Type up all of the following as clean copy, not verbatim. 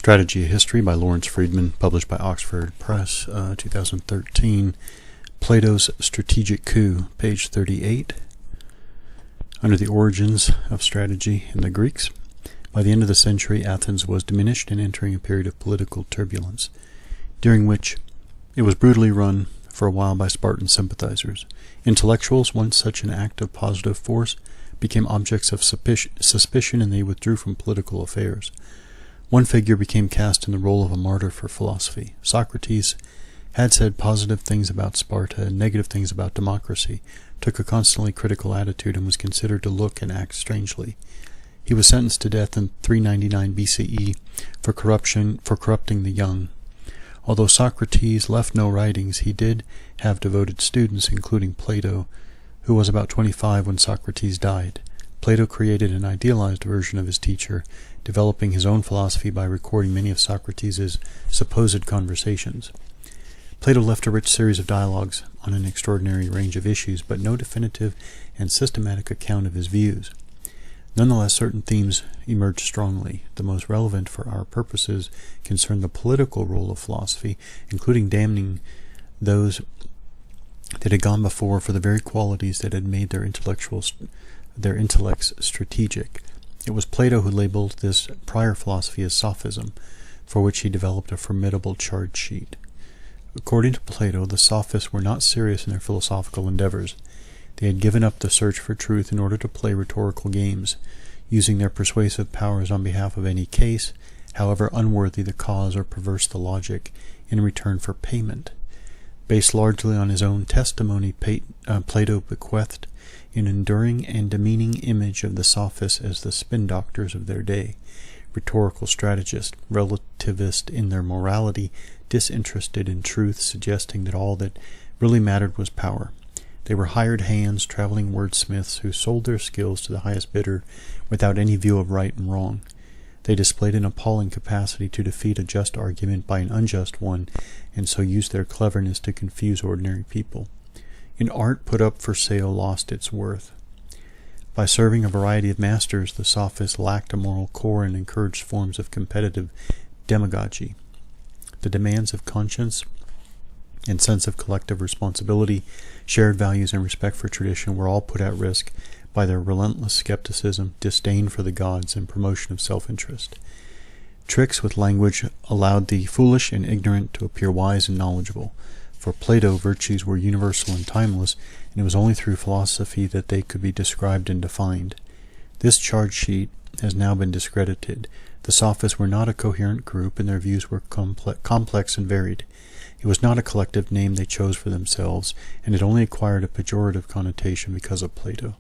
Strategy of History by Lawrence Friedman, published by Oxford Press, 2013. Plato's Strategic Coup, page 38. Under the origins of strategy in the Greeks, by the end of the century, Athens was diminished and entering a period of political turbulence, during which it was brutally run for a while by Spartan sympathizers. Intellectuals, once such an act of positive force, became objects of suspicion, and they withdrew from political affairs. One figure became cast in the role of a martyr for philosophy. Socrates had said positive things about Sparta and negative things about democracy, took a constantly critical attitude, and was considered to look and act strangely. He was sentenced to death in 399 BCE for corrupting the young. Although Socrates left no writings, he did have devoted students, including Plato, who was about 25 when Socrates died. Plato created an idealized version of his teacher, developing his own philosophy by recording many of Socrates' supposed conversations. Plato left a rich series of dialogues on an extraordinary range of issues, but no definitive and systematic account of his views. Nonetheless, certain themes emerged strongly. The most relevant for our purposes concern the political role of philosophy, including damning those that had gone before for the very qualities that had made their intellects strategic. It was Plato who labeled this prior philosophy as sophism, for which he developed a formidable charge sheet. According to Plato, the sophists were not serious in their philosophical endeavors. They had given up the search for truth in order to play rhetorical games, using their persuasive powers on behalf of any case, however unworthy the cause or perverse the logic, in return for payment. Based largely on his own testimony, Plato bequeathed an enduring and demeaning image of the sophists as the spin-doctors of their day, rhetorical strategists, relativist in their morality, disinterested in truth, suggesting that all that really mattered was power. They were hired hands, traveling wordsmiths who sold their skills to the highest bidder without any view of right and wrong. They displayed an appalling capacity to defeat a just argument by an unjust one, and so used their cleverness to confuse ordinary people. An art put up for sale lost its worth. By serving a variety of masters, the sophists lacked a moral core and encouraged forms of competitive demagogy. The demands of conscience and sense of collective responsibility, shared values, and respect for tradition were all put at risk by their relentless skepticism, disdain for the gods, and promotion of self-interest. Tricks with language allowed the foolish and ignorant to appear wise and knowledgeable. For Plato, virtues were universal and timeless, and it was only through philosophy that they could be described and defined. This charge sheet has now been discredited. The sophists were not a coherent group, and their views were complex and varied. It was not a collective name they chose for themselves, and it only acquired a pejorative connotation because of Plato.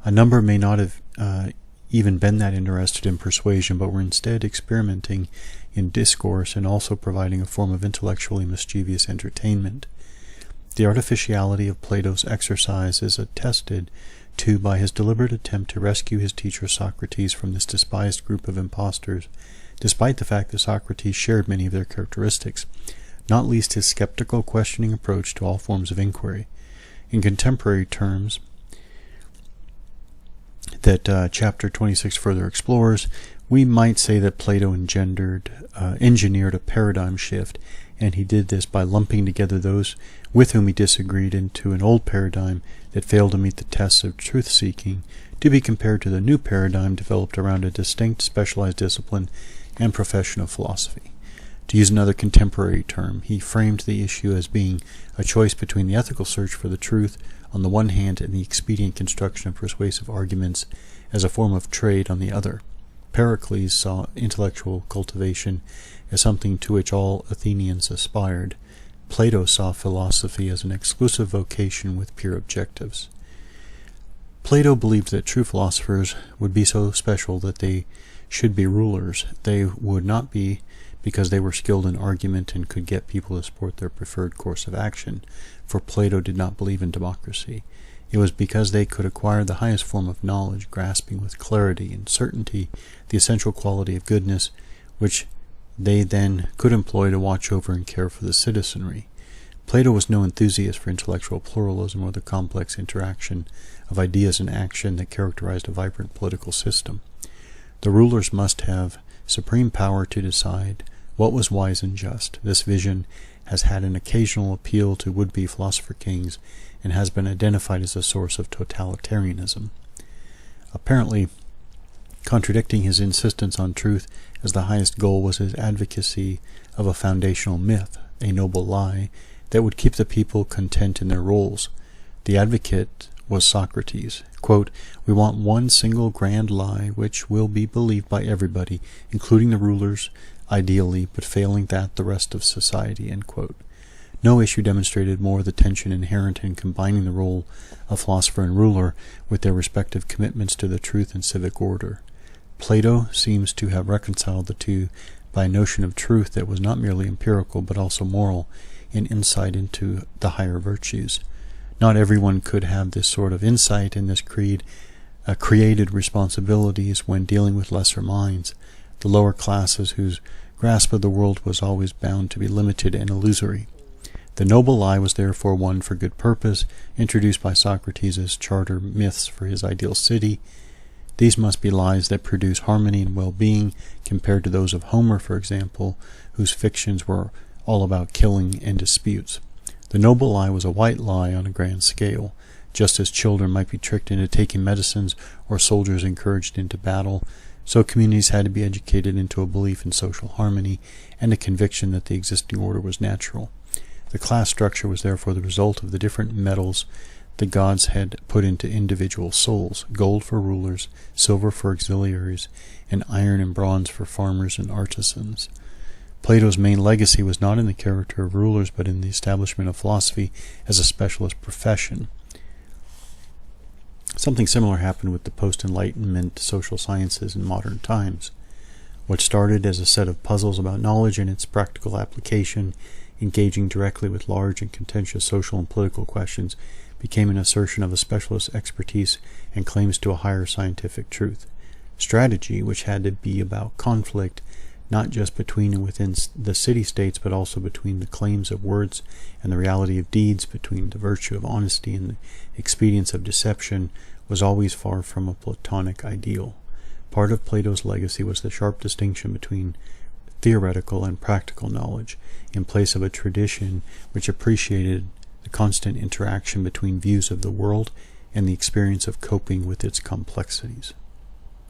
A number may not have even been that interested in persuasion, but were instead experimenting in discourse and also providing a form of intellectually mischievous entertainment. The artificiality of Plato's exercise is attested to by his deliberate attempt to rescue his teacher Socrates from this despised group of impostors, despite the fact that Socrates shared many of their characteristics, not least his skeptical, questioning approach to all forms of inquiry. In contemporary terms, that chapter 26 further explores, we might say that Plato engineered a paradigm shift, and he did this by lumping together those with whom he disagreed into an old paradigm that failed to meet the tests of truth-seeking, to be compared to the new paradigm developed around a distinct specialized discipline and profession of philosophy. To use another contemporary term, he framed the issue as being a choice between the ethical search for the truth on the one hand and the expedient construction of persuasive arguments as a form of trade on the other. Pericles saw intellectual cultivation as something to which all Athenians aspired. Plato saw philosophy as an exclusive vocation with pure objectives. Plato believed that true philosophers would be so special that they should be rulers. They would not be because they were skilled in argument and could get people to support their preferred course of action, for Plato did not believe in democracy. It was because they could acquire the highest form of knowledge, grasping with clarity and certainty the essential quality of goodness, which they then could employ to watch over and care for the citizenry. Plato was no enthusiast for intellectual pluralism or the complex interaction of ideas and action that characterized a vibrant political system. The rulers must have supreme power to decide what was wise and just. This vision has had an occasional appeal to would-be philosopher kings and has been identified as a source of totalitarianism. Apparently, contradicting his insistence on truth as the highest goal was his advocacy of a foundational myth, a noble lie, that would keep the people content in their roles. The advocate was Socrates. Quote, "We want one single grand lie which will be believed by everybody, including the rulers, ideally, but failing that, the rest of society." End quote. No issue demonstrated more the tension inherent in combining the role of philosopher and ruler with their respective commitments to the truth and civic order. Plato seems to have reconciled the two by a notion of truth that was not merely empirical but also moral, in insight into the higher virtues. Not everyone could have this sort of insight, and this created responsibilities when dealing with lesser minds, the lower classes whose grasp of the world was always bound to be limited and illusory. The noble lie was therefore one for good purpose, introduced by Socrates as charter myths for his ideal city. These must be lies that produce harmony and well-being, compared to those of Homer, for example, whose fictions were all about killing and disputes. The noble lie was a white lie on a grand scale. Just as children might be tricked into taking medicines or soldiers encouraged into battle, so communities had to be educated into a belief in social harmony and a conviction that the existing order was natural. The class structure was therefore the result of the different metals the gods had put into individual souls: gold for rulers, silver for auxiliaries, and iron and bronze for farmers and artisans. Plato's main legacy was not in the character of rulers, but in the establishment of philosophy as a specialist profession. Something similar happened with the post-Enlightenment social sciences in modern times. What started as a set of puzzles about knowledge and its practical application, engaging directly with large and contentious social and political questions, became an assertion of a specialist expertise and claims to a higher scientific truth. Strategy, which had to be about conflict, not just between and within the city-states, but also between the claims of words and the reality of deeds, between the virtue of honesty and the expedience of deception, was always far from a Platonic ideal. Part of Plato's legacy was the sharp distinction between theoretical and practical knowledge, in place of a tradition which appreciated the constant interaction between views of the world and the experience of coping with its complexities.